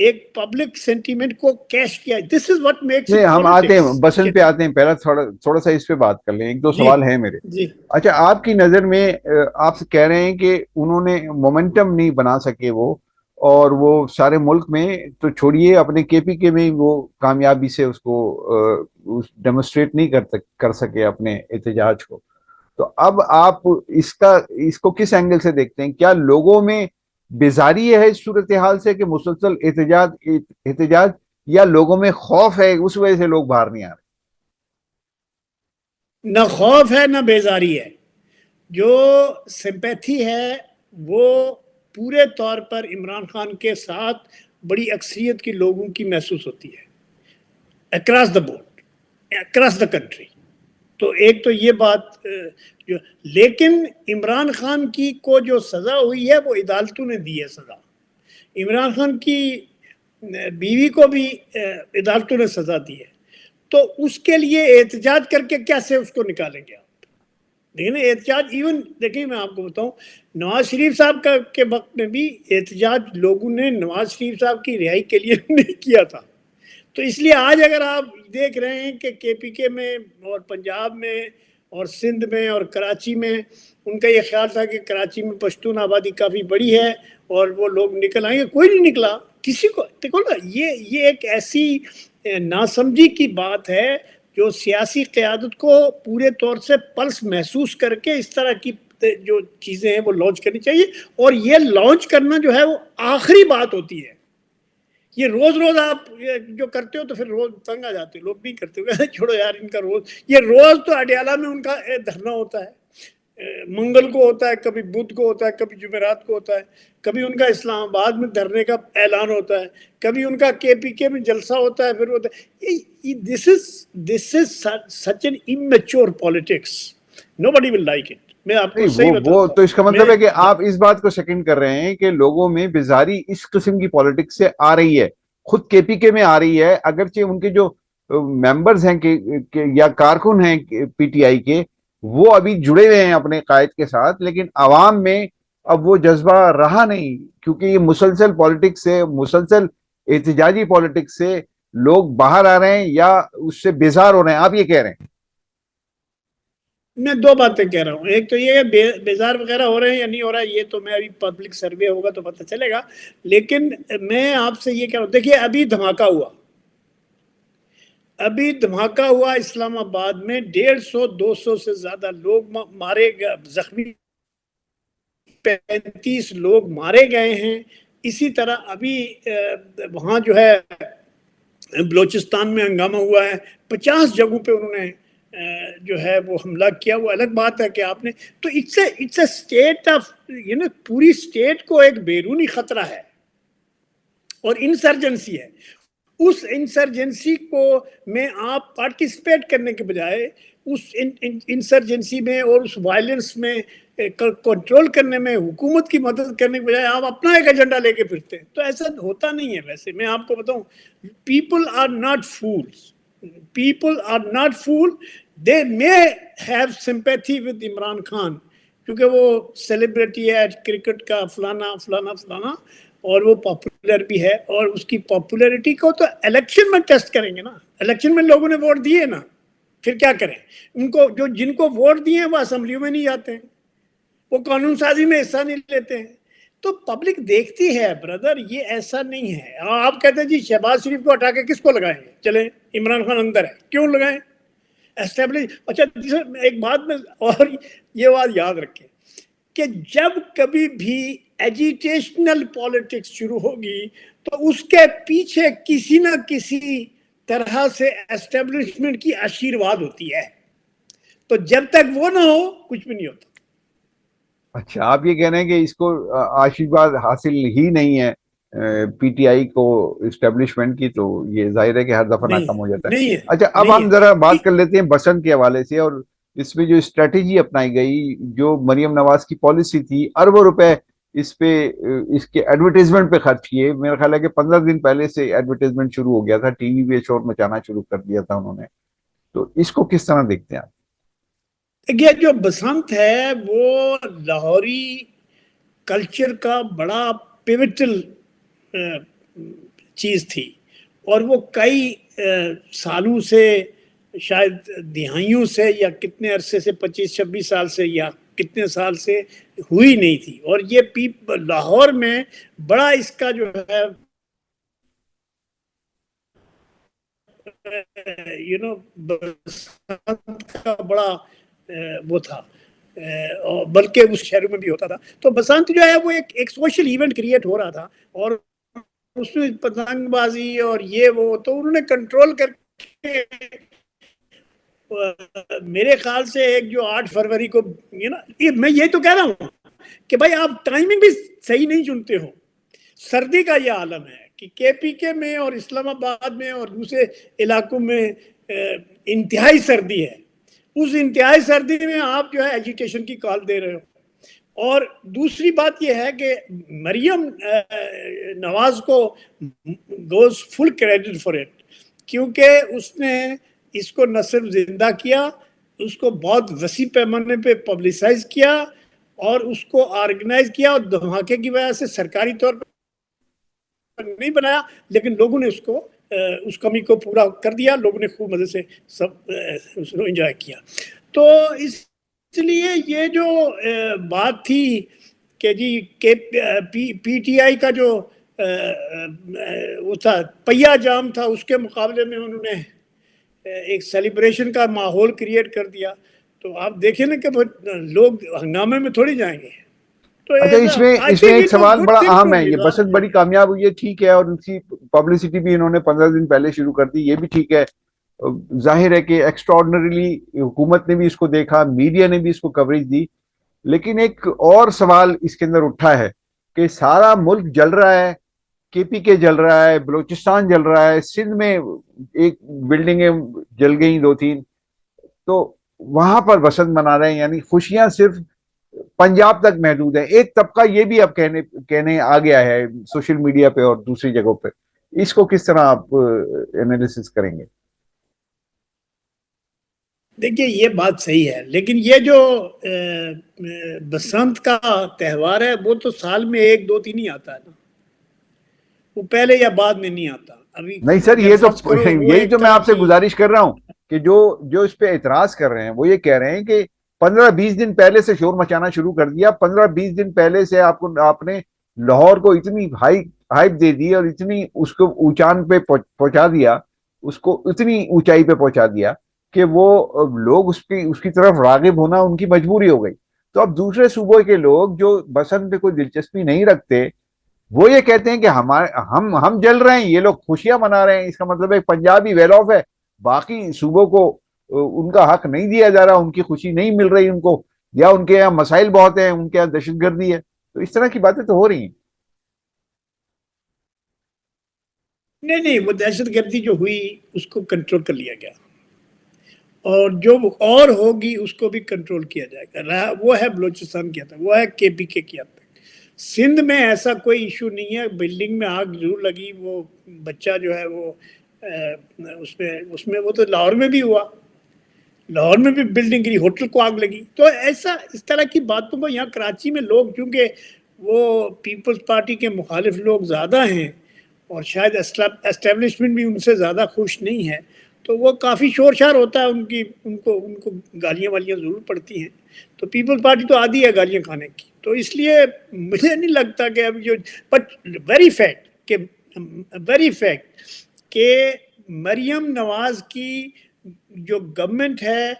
ایک public sentiment کو cash کیا. دس از واٹ میکس نہیں اٹ ہم آتے ہیں پالیٹکس. بسنت پہ آتے ہیں, پہلا تھوڑا سا اس پہ بات کر لیں, ایک دو جی سوال ہیں میرے. جی اچھا آپ کی نظر میں آپ کہہ رہے ہیں کہ انہوں نے مومنٹم نہیں بنا سکے وہ, اور وہ سارے ملک میں تو چھوڑیے اپنے کے پی کے میں وہ کامیابی سے اس کو ڈیمونسٹریٹ نہیں کر سکے اپنے احتجاج کو. تو اب آپ اس کو کس اینگل سے دیکھتے ہیں؟ کیا لوگوں میں بیزاری ہے اس صورتحال سے کہ مسلسل احتجاج, یا لوگوں میں خوف ہے اس وجہ سے لوگ باہر نہیں آ رہے؟ نہ خوف ہے نہ بیزاری ہے. جو سمپیتھی ہے وہ پورے طور پر عمران خان کے ساتھ بڑی اکثریت کی لوگوں کی محسوس ہوتی ہے across the board, across the country. تو ایک تو یہ بات جو, لیکن عمران خان کی کو جو سزا ہوئی ہے وہ عدالتوں نے دی ہے سزا. عمران خان کی بیوی کو بھی عدالتوں نے سزا دی ہے. تو اس کے لیے احتجاج کر کے کیسے اس کو نکالیں گے آپ؟ لیکن احتجاج ایون دیکھیں میں آپ کو بتاؤں, نواز شریف صاحب کے وقت میں بھی احتجاج لوگوں نے نواز شریف صاحب کی رہائی کے لیے نہیں کیا تھا. تو اس لیے آج اگر آپ دیکھ رہے ہیں کہ کے پی کے میں اور پنجاب میں اور سندھ میں اور کراچی میں ان کا یہ خیال تھا کہ کراچی میں پشتون آبادی کافی بڑی ہے اور وہ لوگ نکل آئیں گے, کوئی نہیں نکلا کسی کو. دیکھو نا یہ ایک ایسی ناسمجھی کی بات ہے جو سیاسی قیادت کو پورے طور سے پلس محسوس کر کے اس طرح کی جو چیزیں ہیں وہ لانچ کرنی چاہیے. اور یہ لانچ کرنا جو ہے وہ آخری بات ہوتی ہے. یہ روز آپ جو کرتے ہو تو پھر روز تنگ آ جاتے ہو, لوگ نہیں کرتے ہو چھوڑو یار ان کا روز. یہ روز تو اڈیالہ میں ان کا دھرنا ہوتا ہے, منگل کو ہوتا ہے, کبھی بدھ کو ہوتا ہے, کبھی جمعرات کو ہوتا ہے, کبھی ان کا اسلام آباد میں دھرنے کا اعلان ہوتا ہے, کبھی ان کا کے پی کے میں جلسہ ہوتا ہے, پھر ہوتا ہے. This is such an immature politics. Nobody will like it. میں آپ کو نہیں صحیح وہ بتاتا تو اس کا ہوں. مطلب ہے کہ آپ اس بات کو سیکنڈ کر رہے ہیں کہ لوگوں میں بیزاری اس قسم کی پالیٹکس سے آ رہی ہے, خود کے پی کے میں آ رہی ہے, اگرچہ ان کے جو ممبرز ہیں یا کارکن ہیں پی ٹی آئی کے, وہ ابھی جڑے ہوئے ہیں اپنے قائد کے ساتھ, لیکن عوام میں اب وہ جذبہ رہا نہیں, کیونکہ یہ مسلسل پالیٹکس سے, مسلسل احتجاجی پالیٹکس سے لوگ باہر آ رہے ہیں یا اس سے بیزار ہو رہے ہیں, آپ یہ کہہ رہے ہیں؟ میں دو باتیں کہہ رہا ہوں. ایک تو یہ ہے بیزار وغیرہ ہو رہے ہیں یا نہیں ہو رہا ہے, یہ تو میں ابھی پبلک سروے ہوگا تو پتہ چلے گا. لیکن میں آپ سے یہ کہہ رہا ہوں, دیکھیے ابھی دھماکہ ہوا اسلام آباد میں, 150-200 سے زیادہ لوگ مارے گئے, زخمی 35 لوگ مارے گئے ہیں. اسی طرح ابھی وہاں جو ہے بلوچستان میں ہنگامہ ہوا ہے, 50 جگہوں پہ انہوں نے جو ہے وہ حملہ کیا. وہ الگ بات ہے کہ آپ نے, تو اٹس اے اسٹیٹ آف پوری اسٹیٹ کو ایک بیرونی خطرہ ہے اور انسرجنسی ہے. اس انسرجنسی کو میں آپ پارٹیسپیٹ کرنے کے بجائے اس انسرجنسی میں اور اس وائلنس میں کنٹرول کرنے میں حکومت کی مدد کرنے کے بجائے آپ اپنا ایک ایجنڈا لے کے پھرتے ہیں. تو ایسا ہوتا نہیں ہے. ویسے میں آپ کو بتاؤں, people are not fools. People are not fool. They may have sympathy with Imran Khan کیونکہ وہ سیلیبریٹی ہے کرکٹ کا, فلانا فلانا فلانا, اور وہ پاپولر بھی ہے, اور اس کی پاپولیرٹی کو تو الیکشن میں ٹیسٹ کریں گے نا. الیکشن میں لوگوں نے ووٹ دیے نا, پھر کیا کریں؟ ان کو جن کو ووٹ دیے ہیں وہ اسمبلیوں میں نہیں جاتے ہیں, وہ قانون سازی میں حصہ نہیں لیتے ہیں. تو پبلک دیکھتی ہے بردر, یہ ایسا نہیں ہے. آپ کہتے ہیں جی شہباز شریف کو ہٹا کے کس کو لگائیں گے, چلیں عمران خان اندر ہے, کیوں لگائیں اسٹیبلش. اچھا ایک بات میں اور یہ بات یاد رکھیں کہ جب کبھی بھی ایجیٹیشنل پالیٹکس شروع ہوگی تو اس کے پیچھے کسی نہ کسی طرح سے اسٹیبلشمنٹ کی آشیرواد ہوتی ہے. تو جب تک وہ نہ ہو کچھ بھی نہیں ہوتا. اچھا آپ یہ کہہ رہے ہیں کہ اس کو آشیرواد حاصل ہی نہیں ہے پی ٹی آئی کو اسٹیبلشمنٹ کی, تو یہ ظاہر ہے کہ ہر دفعہ ناکام ہو جاتا ہے. نہیں ہے. اچھا اب ہم ذرا بات کر لیتے ہیں بسنت کے حوالے سے, اور اس میں جو اسٹریٹجی اپنائی گئی, جو مریم نواز کی پالیسی تھی, اربوں روپے اس کے ایڈورٹیزمنٹ پہ خرچ کیے. میرا خیال ہے کہ 15 دن پہلے سے ایڈورٹیزمنٹ شروع ہو گیا تھا, ٹی وی پہ شور مچانا شروع کر دیا تھا انہوں نے. تو اس کو کس طرح دیکھتے ہیں آپ؟ یہ جو بسنت ہے وہ لاہوری کلچر کا بڑا پیوٹل چیز تھی، اور وہ کئی سالوں سے، شاید دہائیوں سے، یا کتنے عرصے سے، 25-26 سال سے یا کتنے سال سے ہوئی نہیں تھی. اور یہ لاہور میں بڑا اس کا جو ہے بسنت کا بڑا وہ تھا، بلکہ اس شہروں میں بھی ہوتا تھا. تو بسنت جو ہے وہ ایک سوشل ایونٹ کریٹ ہو رہا تھا، اور اس میں پتنگ بازی اور یہ وہ تو انہوں نے کنٹرول کر کے، میرے خیال سے ایک جو 8 فروری کو، میں یہ تو کہہ رہا ہوں کہ بھائی آپ ٹائمنگ بھی صحیح نہیں چنتے ہو. سردی کا یہ عالم ہے کہ کے پی کے میں اور اسلام آباد میں اور دوسرے علاقوں میں انتہائی سردی ہے. اس انتہائی سردی میں آپ جو ہے ایجیٹیشن کی کال دے رہے ہو. اور دوسری بات یہ ہے کہ مریم نواز کو goes full credit for it, کیونکہ اس نے اس کو نہ صرف زندہ کیا، اس کو بہت وسیع پیمانے پہ پبلسائز کیا، اور اس کو آرگنائز کیا، اور دھماکے کی وجہ سے سرکاری طور پر نہیں بنایا، لیکن لوگوں نے اس کمی کو پورا کر دیا. لوگوں نے خوب مزے سے سب اس کو انجوائے کیا. تو اس لیے یہ جو بات تھی کہ جی پی ٹی آئی کا جو وہ تھا پہیا جام تھا، اس کے مقابلے میں انہوں نے ایک سیلیبریشن کا ماحول کریٹ کر دیا. تو آپ دیکھیں نا کہ لوگ ہنگامے میں تھوڑی جائیں گے. تو اچھا، اس میں ایک سوال بڑا اہم ہے. یہ بسنت بڑی کامیاب ہوئی ہے، ٹھیک ہے، اور ان کی پبلسٹی بھی انہوں نے 15 دن پہلے شروع کر دی، یہ بھی ٹھیک ہے. ظاہر ہے کہ ایکسٹراڈنریلی حکومت نے بھی اس کو دیکھا، میڈیا نے بھی اس کو کوریج دی. لیکن ایک اور سوال اس کے اندر اٹھا ہے کہ سارا ملک جل رہا ہے، کے پی کے جل رہا ہے، بلوچستان جل رہا ہے، سندھ میں ایک بلڈنگیں جل گئیں 2-3، تو وہاں پر بسنت منا رہے ہیں. یعنی خوشیاں صرف پنجاب تک محدود ہے. ایک طبقہ یہ بھی اب کہنے آ گیا ہے سوشل میڈیا پہ اور دوسری جگہوں پہ. اس کو کس طرح آپ انالیسس کریں گے؟ دیکھیے یہ بات صحیح ہے، لیکن یہ جو بسنت کا تہوار ہے وہ تو سال میں 1-2-3 ہی آتا ہے نا، وہ پہلے یا بعد میں نہیں آتا. ابھی نہیں سر، یہ تو یہی تو میں آپ سے گزارش کر رہا ہوں کہ جو اس پہ اعتراض کر رہے ہیں وہ یہ کہہ رہے ہیں کہ 15-20 دن پہلے سے شور مچانا شروع کر دیا. 15-20 دن پہلے سے آپ نے لاہور کو اتنی ہائپ دے دی اور اتنی اس کو اونچان پہ پہنچا دیا، اس کو اتنی اونچائی پہ پہنچا دیا کہ وہ لوگ اس کی طرف راغب ہونا ان کی مجبوری ہو گئی. تو اب دوسرے صوبوں کے لوگ جو بسنت پہ کوئی دلچسپی نہیں رکھتے، وہ یہ کہتے ہیں کہ ہم جل رہے ہیں، یہ لوگ خوشیاں منا رہے ہیں. اس کا مطلب ہے پنجاب ہی ویل آف ہے، باقی صوبوں کو ان کا حق نہیں دیا جا رہا، ان کی خوشی نہیں مل رہی ان کو، یا ان کے یہاں مسائل بہت ہیں، ان کے یہاں دہشت گردی ہے. تو اس طرح کی باتیں تو ہو رہی ہیں. نہیں، وہ دہشت گردی جو ہوئی اس کو کنٹرول کر لیا گیا، اور جو اور ہوگی اس کو بھی کنٹرول کیا جائے گا. وہ ہے بلوچستان کیا تھا، وہ ہے کے پی کے کیا تھا. سندھ میں ایسا کوئی ایشو نہیں ہے. بلڈنگ میں آگ ضرور لگی، وہ بچہ جو ہے وہ اس میں وہ تو لاہور میں بھی ہوا، لاہور میں بھی بلڈنگ گری، ہوٹل کو آگ لگی. تو ایسا اس طرح کی باتوں کو یہاں کراچی میں لوگ، چونکہ وہ پیپلز پارٹی کے مخالف لوگ زیادہ ہیں اور شاید اسٹیبلشمنٹ بھی ان سے زیادہ خوش نہیں ہے، تو وہ کافی شور شار ہوتا ہے. ان کو گالیاں والیاں ضرور پڑتی ہیں. تو پیپلز پارٹی تو عادی ہے گالیاں کھانے کی. تو اس لیے مجھے نہیں لگتا کہ اب بٹ ویری فیکٹ کہ مریم نواز کی جو گورنمنٹ ہے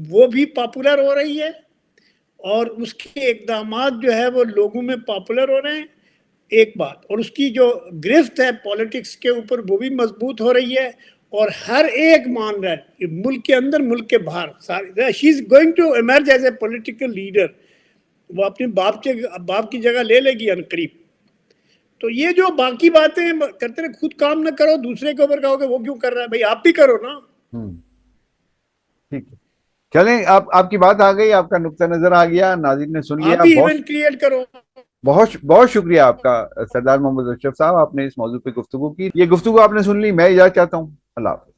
وہ بھی پاپولر ہو رہی ہے، اور اس کے اقدامات جو ہے وہ لوگوں میں پاپولر ہو رہے ہیں، ایک بات. اور اس کی جو گرفت ہے پولیٹکس کے اوپر وہ بھی مضبوط ہو رہی ہے، اور ہر ایک مان رہا ہے ملک کے اندر ملک کے باہر. She is going to emerge as a political leader. وہ اپنے باپ کی جگہ لے لے گی عنقریب. تو یہ جو باقی باتیں کرتے رہے، خود کام نہ کرو، دوسرے کے اوپر کہو کہ وہ کیوں کر رہا ہے، بھائی آپ بھی کرو نا. ٹھیک ہے، چلیں، آپ کی بات آ گئی، آپ کا نقطہ نظر آ گیا، ناظرین نے سن لیا. آپ بھی ایونٹ کریٹ کرو. بہت بہت شکریہ آپ کا سردار محمد اشرف صاحب، آپ نے اس موضوع پہ گفتگو کی. یہ گفتگو آپ نے سن لی، میں اجازت چاہتا ہوں. اللہ حافظ.